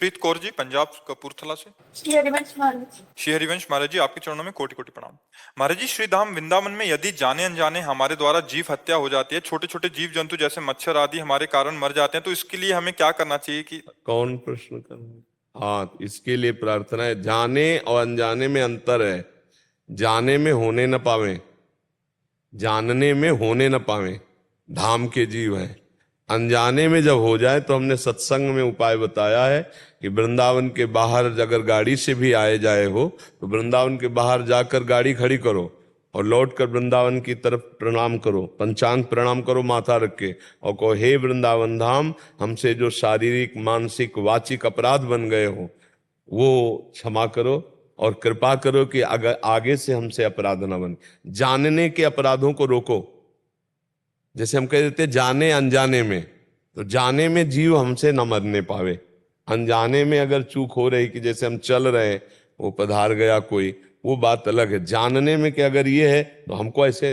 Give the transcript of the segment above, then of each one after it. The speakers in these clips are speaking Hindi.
प्रीत कौर जी, पंजाब कपूरथला से। श्री हरिवंश महाराज। श्री हरिवंश महाराज जी, आपके चरणों में कोटि कोटि प्रणाम। महाराज जी, श्री धाम वृंदावन में यदि जाने अनजाने हमारे द्वारा जीव हत्या हो जाती है, छोटे छोटे जीव जंतु जैसे मच्छर आदि हमारे कारण मर जाते हैं, तो इसके लिए हमें क्या करना चाहिए? कि कौन प्रश्न करना? हाँ, इसके लिए प्रार्थना है। जाने और अनजाने में अंतर है। जाने में होने न पावे, जानने में होने न पावे, धाम के जीव हैं। अनजाने में जब हो जाए तो हमने सत्संग में उपाय बताया है कि वृंदावन के बाहर अगर गाड़ी से भी आए जाए हो तो वृंदावन के बाहर जाकर गाड़ी खड़ी करो और लौट कर वृंदावन की तरफ प्रणाम करो, पंचांग प्रणाम करो माथा रख के, और कहो हे वृंदावन धाम, हमसे जो शारीरिक मानसिक वाचिक अपराध बन गए हो वो क्षमा करो और कृपा करो कि अगर आगे से हमसे अपराध न बने। जानने के अपराधों को रोको। जैसे हम कह देते जाने अनजाने में, तो जाने में जीव हमसे न मरने पावे, अनजाने में अगर चूक हो रही कि जैसे हम चल रहे हैं वो पधार गया कोई, वो बात अलग है। जानने में कि अगर ये है तो हमको ऐसे,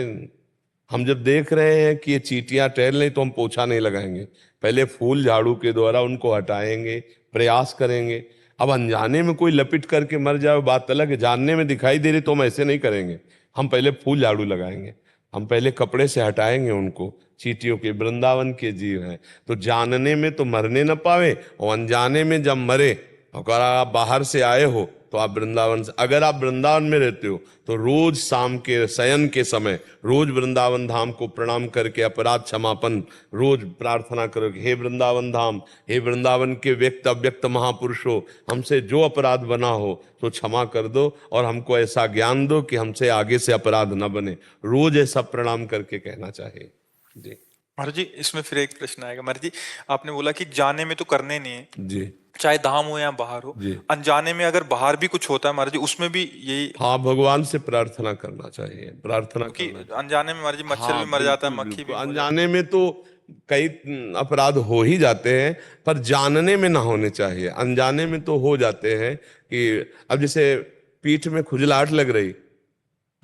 हम जब देख रहे हैं कि ये चींटियां टहल रही तो हम पोछा नहीं लगाएंगे, पहले फूल झाड़ू के द्वारा उनको हटाएंगे, प्रयास करेंगे। अब अनजाने में कोई लपिट करके मर जाए बात अलग है, जानने में दिखाई दे रही तो हम ऐसे नहीं करेंगे, हम पहले फूल झाड़ू लगाएंगे, हम पहले कपड़े से हटाएंगे उनको। चींटियों के वृंदावन के जीव हैं, तो जानने में तो मरने न पावे, और अनजाने में जब मरे, अगर आप बाहर से आए हो तो आप वृंदावन से, अगर आप वृंदावन में रहते हो तो रोज शाम के शयन के समय रोज वृंदावन धाम को प्रणाम करके अपराध क्षमापन रोज प्रार्थना करो कि हे वृंदावन धाम, हे वृंदावन के व्यक्त अव्यक्त महापुरुषों, हमसे जो अपराध बना हो तो क्षमा कर दो और हमको ऐसा ज्ञान दो कि हमसे आगे से अपराध न बने। रोज ऐसा प्रणाम करके कहना चाहिए जी। महाराज जी, इसमें फिर एक प्रश्न आएगा। महाराज जी, आपने बोला कि जाने में तो करने नहीं है जी, चाहे धाम हो या बाहर हो, अनजाने में अगर बाहर भी कुछ होता है महाराज जी, उसमें भी यही? हाँ, भगवान से प्रार्थना करना चाहिए, प्रार्थना कि करना चाहिए। अनजाने में महाराज जी मच्छर हाँ, भी मर जाता है, मक्खी भी। अनजाने में तो कई अपराध हो ही जाते हैं, पर जानने में ना होने चाहिए। अनजाने में तो हो जाते हैं कि अब जैसे पीठ में खुजलाहट लग रही,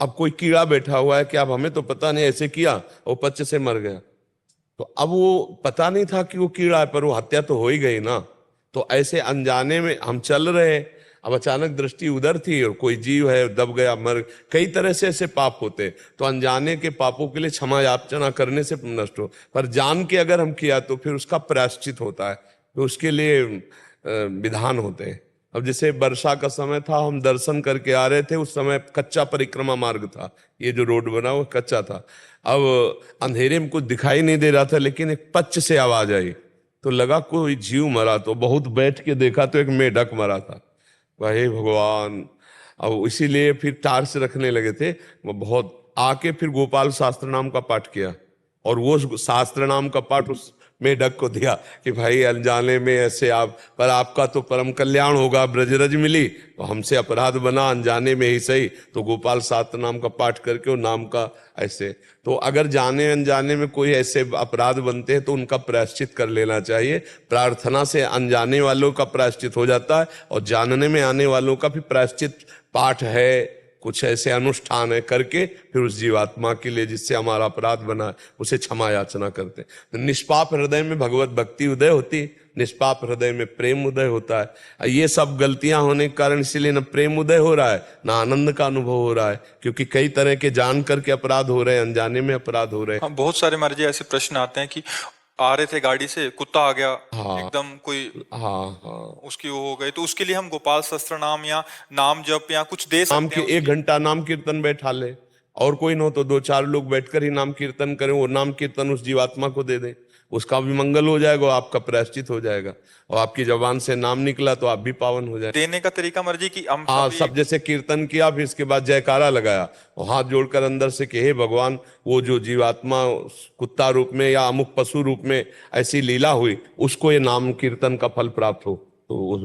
अब कोई कीड़ा बैठा हुआ है कि अब हमें तो पता नहीं, ऐसे किया और पच्चे से मर गया, तो अब वो पता नहीं था कि वो कीड़ा है, पर वो हत्या तो हो ही गई ना। तो ऐसे अनजाने में हम चल रहे, अब अचानक दृष्टि उधर थी और कोई जीव है दब गया, मर, कई तरह से ऐसे पाप होते। तो अनजाने के पापों के लिए क्षमा याचना करने से नष्ट हो, पर जान के अगर हम किया तो फिर उसका प्रायश्चित होता है, तो उसके लिए विधान होते हैं। अब जैसे वर्षा का समय था, हम दर्शन करके आ रहे थे, उस समय कच्चा परिक्रमा मार्ग था, ये जो रोड बना वो कच्चा था। अब अंधेरे में कुछ दिखाई नहीं दे रहा था, लेकिन एक पच्च से आवाज आई तो लगा कोई जीव मरा, तो बहुत बैठ के देखा तो एक मेढक मरा था। हे भगवान! अब इसीलिए फिर टार्च रखने लगे थे, वो बहुत आके फिर गोपाल शास्त्र नाम का पाठ किया, और वो शास्त्र नाम का पाठ उस मेढक को दिया कि भाई अनजाने में ऐसे आप, पर आपका तो परम कल्याण होगा, ब्रजरज मिली तो हमसे अपराध बना, अनजाने में ही सही, तो गोपाल शास्त्र नाम का पाठ करके वो नाम का ऐसे। तो अगर जाने अनजाने में कोई ऐसे अपराध बनते हैं तो उनका प्रायश्चित कर लेना चाहिए। प्रार्थना से अनजाने वालों का प्रायश्चित हो जाता है, और जानने में आने वालों का भी प्रायश्चित पाठ है, कुछ ऐसे अनुष्ठान है, करके फिर उस जीवात्मा के लिए जिससे हमारा अपराध बना है उसे क्षमा याचना करते हैं। तो निष्पाप हृदय में भगवत भक्ति उदय होती है, निष्पाप हृदय में प्रेम उदय होता है। ये सब गलतियां होने के कारण इसीलिए न प्रेम उदय हो रहा है ना आनंद का अनुभव हो रहा है, क्योंकि कई तरह के जान करके अपराध हो रहे हैं, अनजाने में अपराध हो रहे हैं। हाँ, बहुत सारे महाराज जी ऐसे प्रश्न आते हैं कि आ रहे थे गाड़ी से, कुत्ता आ गया, हाँ, एकदम कोई, हाँ, उसकी वो हो गई, तो उसके लिए हम गोपाल सहस्त्र नाम या नाम जप या कुछ दे सकते हैं? 1 घंटा नाम कीर्तन बैठा ले, और कोई न हो तो 2-4 लोग बैठकर ही नाम कीर्तन करें, वो नाम कीर्तन उस जीवात्मा को दे दें, उसका भी मंगल हो जाएगा, आपका प्रायश्चित हो जाएगा, और आपकी जबान से नाम निकला तो आप भी पावन हो जाए। देने का तरीका मर्जी की हम सब जैसे कीर्तन किया, फिर इसके बाद जयकारा लगाया और हाथ जोड़कर अंदर से कि हे भगवान, वो जो जीवात्मा कुत्ता रूप में या अमुक पशु रूप में ऐसी लीला हुई, उसको ये नाम कीर्तन का फल प्राप्त हो, तो